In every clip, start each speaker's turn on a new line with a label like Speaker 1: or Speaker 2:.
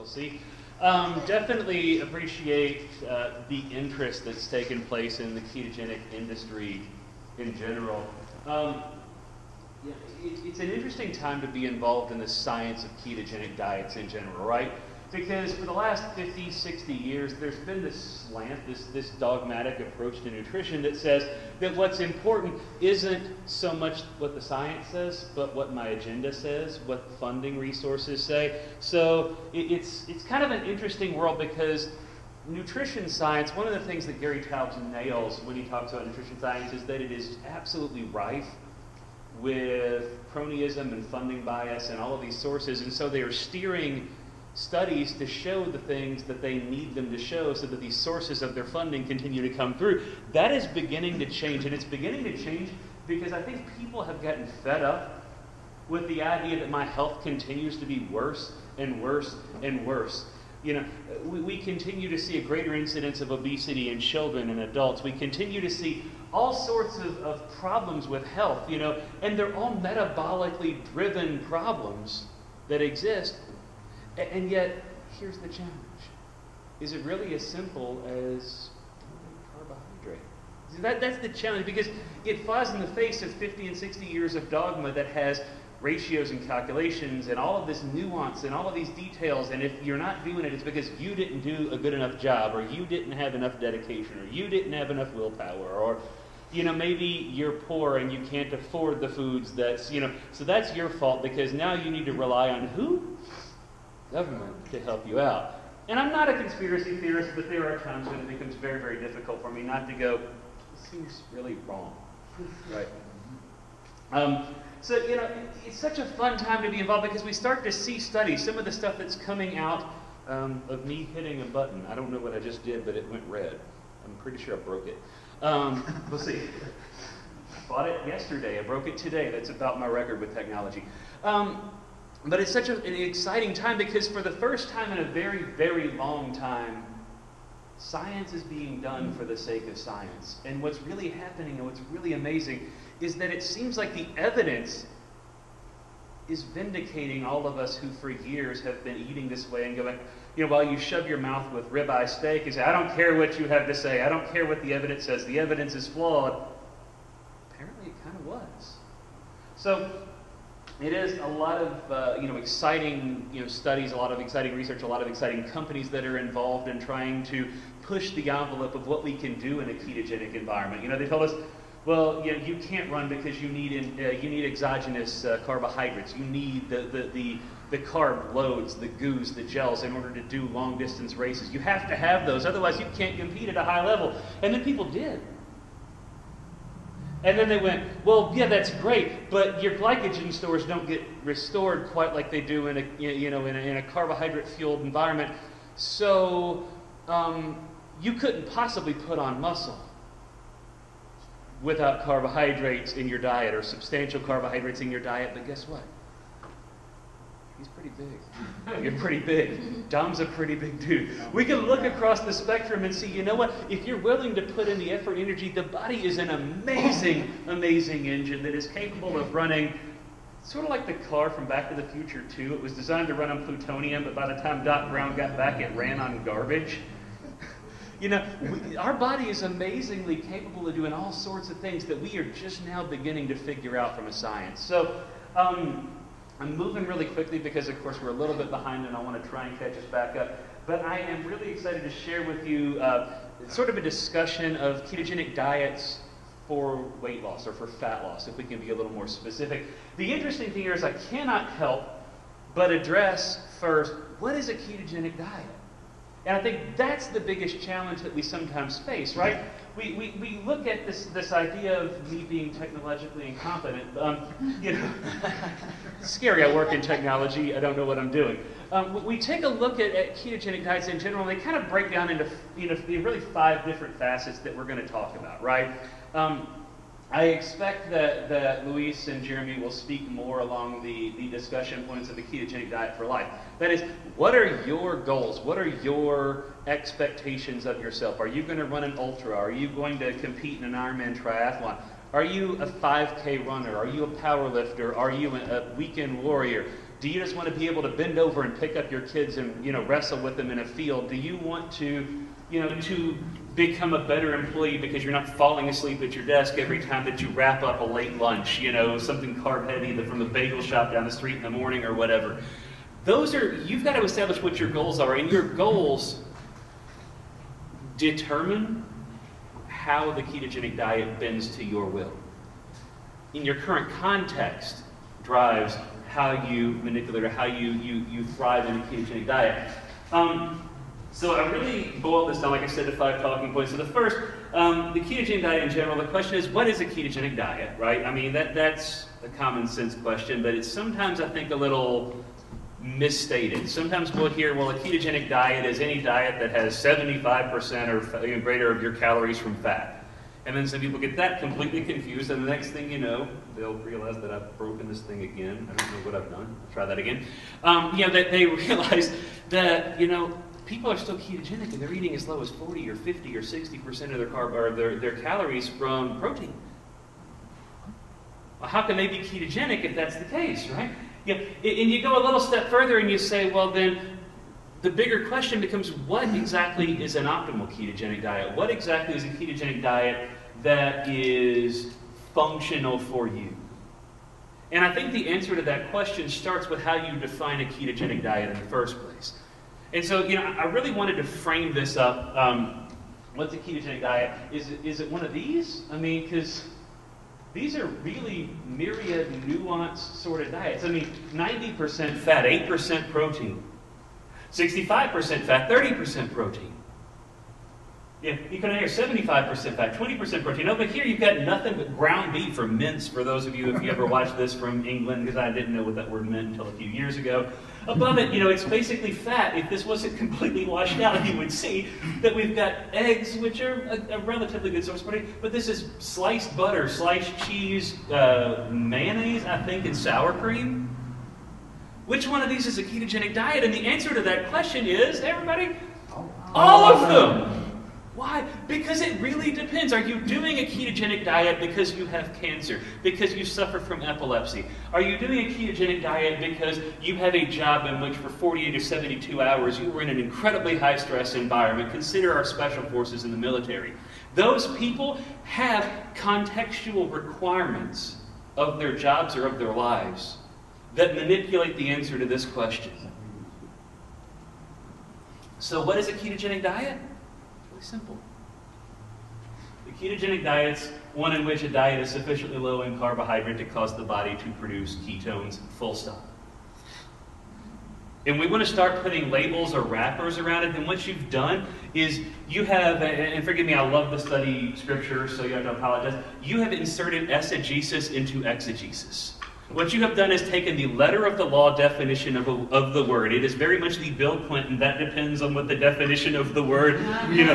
Speaker 1: we'll see. Definitely appreciate the interest that's taken place in the ketogenic industry in general. It's an interesting time to be involved in the science of ketogenic diets in general, right? Because for the last 50, 60 years, there's been this slant, this dogmatic approach to nutrition that says that what's important isn't so much what the science says, but what my agenda says, what funding resources say. So it's kind of an interesting world because nutrition science, one of the things that Gary Taubes nails when he talks about nutrition science is that it is absolutely rife with cronyism and funding bias and all of these sources, and so they are steering studies to show the things that they need them to show so that these sources of their funding continue to come through. That is beginning to change, and it's beginning to change because I think people have gotten fed up with the idea that my health continues to be worse and worse and worse. You know, we continue to see a greater incidence of obesity in children and adults. We continue to see all sorts of problems with health, you know, and they're all metabolically driven problems that exist. And yet, here's the challenge. Is it really as simple as carbohydrate? That's the challenge, because it flies in the face of 50 and 60 years of dogma that has ratios and calculations and all of this nuance and all of these details, and if you're not doing it, it's because you didn't do a good enough job, or you didn't have enough dedication, or you didn't have enough willpower, or you know, maybe you're poor and you can't afford the foods that's, you know, so that's your fault because now you need to rely on who? Government to help you out. And I'm not a conspiracy theorist, but there are times when it becomes very, very difficult for me not to go, this seems really wrong, right? So, you know, it's such a fun time to be involved because we start to see studies, some of the stuff that's coming out of me hitting a button. I don't know what I just did, but it went red. I'm pretty sure I broke it. We'll see. I bought it yesterday. I broke it today. That's about my record with technology. But it's such an exciting time because for the first time in a very, very long time, science is being done for the sake of science. And what's really happening and what's really amazing is that it seems like the evidence is vindicating all of us who for years have been eating this way and going, you know, while you shove your mouth with ribeye steak and say, I don't care what you have to say, I don't care what the evidence says, the evidence is flawed. Apparently it kind of was. So it is a lot of exciting studies, a lot of exciting research, a lot of exciting companies that are involved in trying to push the envelope of what we can do in a ketogenic environment. You know, they told us, well, you know, you can't run because you need exogenous carbohydrates. You need the carb loads, the goos, the gels in order to do long distance races. You have to have those, otherwise you can't compete at a high level. And then people did. And then they went, well, yeah, that's great, but your glycogen stores don't get restored quite like they do in a carbohydrate-fueled environment. So you couldn't possibly put on muscle without carbohydrates in your diet or substantial carbohydrates in your diet. But guess what? He's pretty big. You're pretty big. Dom's a pretty big dude. We can look across the spectrum and see, you know what? If you're willing to put in the effort and energy, the body is an amazing, amazing engine that is capable of running sort of like the car from Back to the Future 2. It was designed to run on plutonium, but by the time Doc Brown got back, it ran on garbage. You know, our body is amazingly capable of doing all sorts of things that we are just now beginning to figure out from a science. So, I'm moving really quickly because, of course, we're a little bit behind and I want to try and catch us back up. But I am really excited to share with you sort of a discussion of ketogenic diets for weight loss or for fat loss, if we can be a little more specific. The interesting thing here is I cannot help but address first, what is a ketogenic diet? And I think that's the biggest challenge that we sometimes face, right? We look at this idea of me being technologically incompetent. You know, it's scary. I work in technology. I don't know what I'm doing. We take a look at ketogenic diets in general, and they kind of break down into really 5 different facets that we're going to talk about, right? I expect that Luis and Jeremy will speak more along the discussion points of the ketogenic diet for life. That is, what are your goals? What are your expectations of yourself? Are you going to run an ultra? Are you going to compete in an Ironman triathlon? Are you a 5K runner? Are you a power lifter? Are you a weekend warrior? Do you just want to be able to bend over and pick up your kids and, wrestle with them in a field? Do you want to, to become a better employee because you're not falling asleep at your desk every time that you wrap up a late lunch, something carb heavy from the bagel shop down the street in the morning or whatever? You've got to establish what your goals are, and your goals determine how the ketogenic diet bends to your will. In your current context drives how you manipulate or how you thrive in a ketogenic diet. So I really boiled this down, like I said, to 5 talking points. So the first, the ketogenic diet in general, the question is, what is a ketogenic diet, right? I mean, that's a common sense question, but it's sometimes, I think, a little misstated. Sometimes we'll hear, well, a ketogenic diet is any diet that has 75% or greater of your calories from fat. And then some people get that completely confused, and the next thing you know, they'll realize that I've broken this thing again. I don't know what I've done. I'll try that again. That they realize that, people are still ketogenic, and they're eating as low as 40 or 50 or 60% of their calories from protein. Well, how can they be ketogenic if that's the case, right? And you go a little step further and you say, well, then the bigger question becomes, what exactly is an optimal ketogenic diet? What exactly is a ketogenic diet that is functional for you? And I think the answer to that question starts with how you define a ketogenic diet in the first place. And so, I really wanted to frame this up. What's a ketogenic diet? Is it one of these? I mean, because these are really myriad, nuanced sort of diets. I mean, 90% fat, 8% protein. 65% fat, 30% protein. Yeah, you can hear 75% fat, 20% protein. No, but here you've got nothing but ground beef or mince, for those of you, if you ever watched this from England, because I didn't know what that word meant until a few years ago. Above it, it's basically fat. If this wasn't completely washed out, you would see that we've got eggs, which are a relatively good source of protein, but this is sliced butter, sliced cheese, mayonnaise, I think, and sour cream. Which one of these is a ketogenic diet? And the answer to that question is, everybody, all of them. Why? Because it really depends. Are you doing a ketogenic diet because you have cancer, because you suffer from epilepsy? Are you doing a ketogenic diet because you have a job in which for 48 to 72 hours you were in an incredibly high stress environment? Consider our special forces in the military. Those people have contextual requirements of their jobs or of their lives that manipulate the answer to this question. So what is a ketogenic diet? Simple. The ketogenic diet's one in which a diet is sufficiently low in carbohydrate to cause the body to produce ketones, full stop. And we want to start putting labels or wrappers around it, then what you've done is you have, and forgive me, I love to study scripture, so you have to apologize, you have inserted eisegesis into exegesis. What you have done is taken the letter of the law definition of the word. It is very much the Bill Clinton, that depends on what the definition of the word, You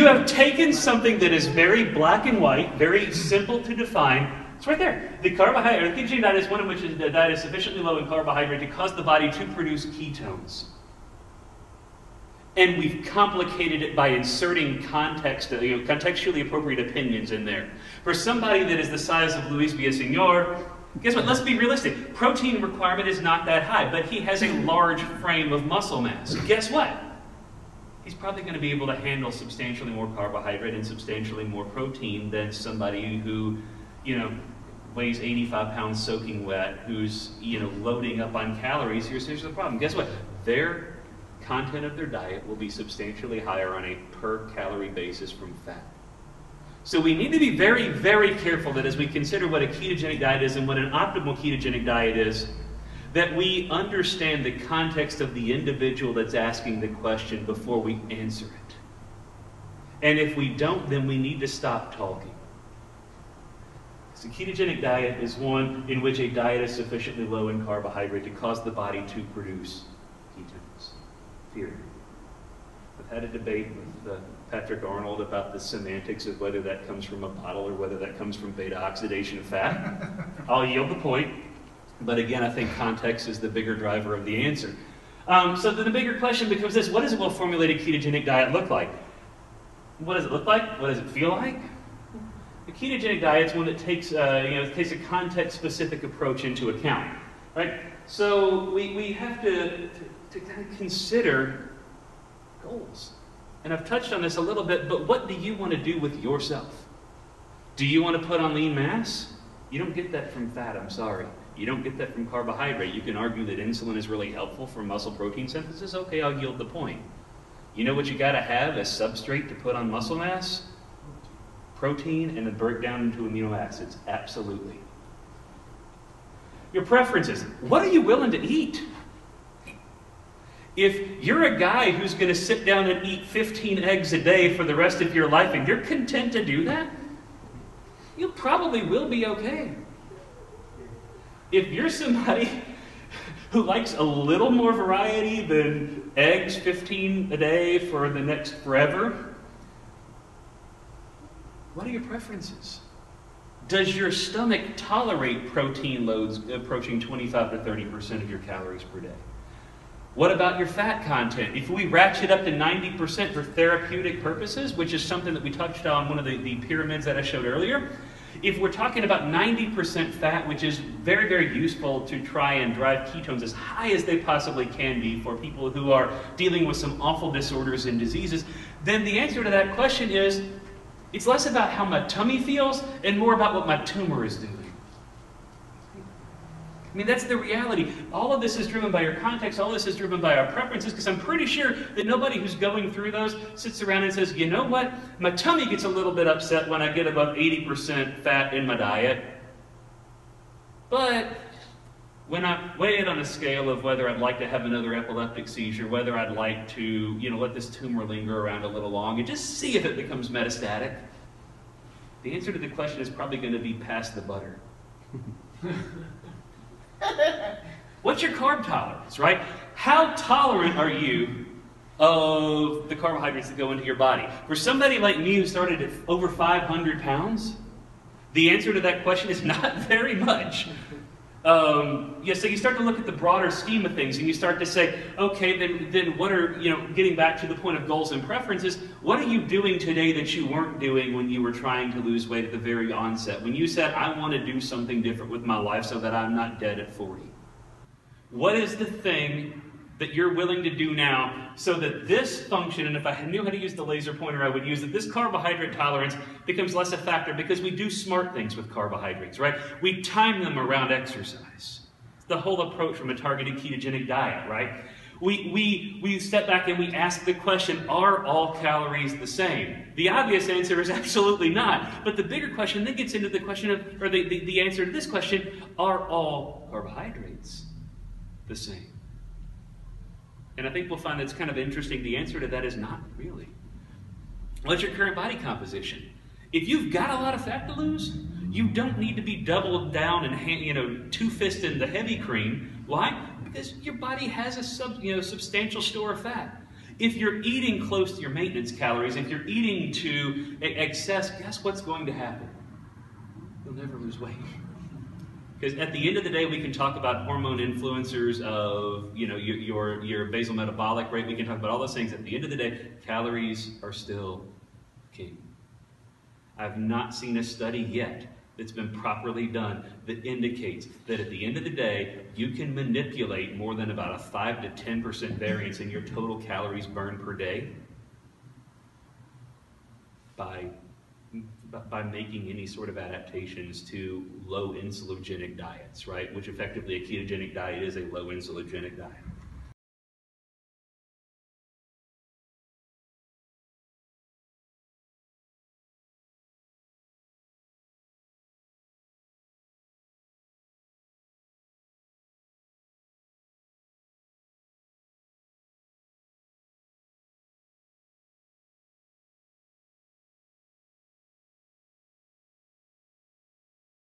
Speaker 1: have taken something that is very black and white, very simple to define. It's right there. The ketogenic diet is one in which the diet is sufficiently low in carbohydrate to cause the body to produce ketones. And we've complicated it by inserting contextually appropriate opinions in there. For somebody that is the size of Luis Villaseñor, guess what? Let's be realistic. Protein requirement is not that high, but he has a large frame of muscle mass. Guess what? He's probably going to be able to handle substantially more carbohydrate and substantially more protein than somebody who, weighs 85 pounds soaking wet, who's, loading up on calories. Here's the problem. Guess what? Their content of their diet will be substantially higher on a per calorie basis from fat. So we need to be very, very careful that as we consider what a ketogenic diet is and what an optimal ketogenic diet is, that we understand the context of the individual that's asking the question before we answer it. And if we don't, then we need to stop talking. So a ketogenic diet is one in which a diet is sufficiently low in carbohydrate to cause the body to produce ketones. Period. I've had a debate with Patrick Arnold about the semantics of whether that comes from a bottle or whether that comes from beta oxidation of fat. I'll yield the point. But again, I think context is the bigger driver of the answer. So then the bigger question becomes this: what does a well-formulated ketogenic diet look like? What does it look like? What does it feel like? A ketogenic diet is one that takes a context-specific approach into account. Right? So we have to kind of consider goals. And I've touched on this a little bit, but what do you want to do with yourself? Do you want to put on lean mass? You don't get that from fat, I'm sorry. You don't get that from carbohydrate. You can argue that insulin is really helpful for muscle protein synthesis. Okay, I'll yield the point. You know what you got to have as substrate to put on muscle mass? Protein, and then break down into amino acids. Absolutely. Your preferences. What are you willing to eat? If you're a guy who's going to sit down and eat 15 eggs a day for the rest of your life and you're content to do that, you probably will be okay. If you're somebody who likes a little more variety than eggs 15 a day for the next forever, what are your preferences? Does your stomach tolerate protein loads approaching 25 to 30% of your calories per day? What about your fat content? If we ratchet up to 90% for therapeutic purposes, which is something that we touched on one of the pyramids that I showed earlier, if we're talking about 90% fat, which is very, very useful to try and drive ketones as high as they possibly can be for people who are dealing with some awful disorders and diseases, then the answer to that question is, it's less about how my tummy feels and more about what my tumor is doing. I mean, that's the reality. All of this is driven by your context. All this is driven by our preferences, because I'm pretty sure that nobody who's going through those sits around and says, you know what? My tummy gets a little bit upset when I get above 80% fat in my diet. But when I weigh it on a scale of whether I'd like to have another epileptic seizure, whether I'd like to, let this tumor linger around a little long and just see if it becomes metastatic, the answer to the question is probably going to be pass the butter. What's your carb tolerance, right? How tolerant are you of the carbohydrates that go into your body? For somebody like me who started at over 500 pounds, the answer to that question is not very much. So you start to look at the broader scheme of things and you start to say, okay, then what are, getting back to the point of goals and preferences, what are you doing today that you weren't doing when you were trying to lose weight at the very onset? When you said, I want to do something different with my life so that I'm not dead at 40. What is the thing that you're willing to do now so that this function, and if I knew how to use the laser pointer, I would use it, this carbohydrate tolerance becomes less a factor because we do smart things with carbohydrates, right? We time them around exercise. It's the whole approach from a targeted ketogenic diet, right? We step back and we ask the question, are all calories the same? The obvious answer is absolutely not. But the bigger question then gets into the question of, or the answer to this question, are all carbohydrates the same? And I think we'll find that's kind of interesting. The answer to that is not really. What's your current body composition? If you've got a lot of fat to lose, you don't need to be doubled down and two-fisted the heavy cream. Why? Because your body has a substantial store of fat. If you're eating close to your maintenance calories, if you're eating to excess, guess what's going to happen? You'll never lose weight. Because at the end of the day, we can talk about hormone influencers of your basal metabolic rate. We can talk about all those things. At the end of the day, calories are still king. I've not seen a study yet that's been properly done that indicates that at the end of the day, you can manipulate more than about a 5 to 10% variance in your total calories burned per day by making any sort of adaptations to low insulogenic diets, right? Which effectively a ketogenic diet is a low insulogenic diet.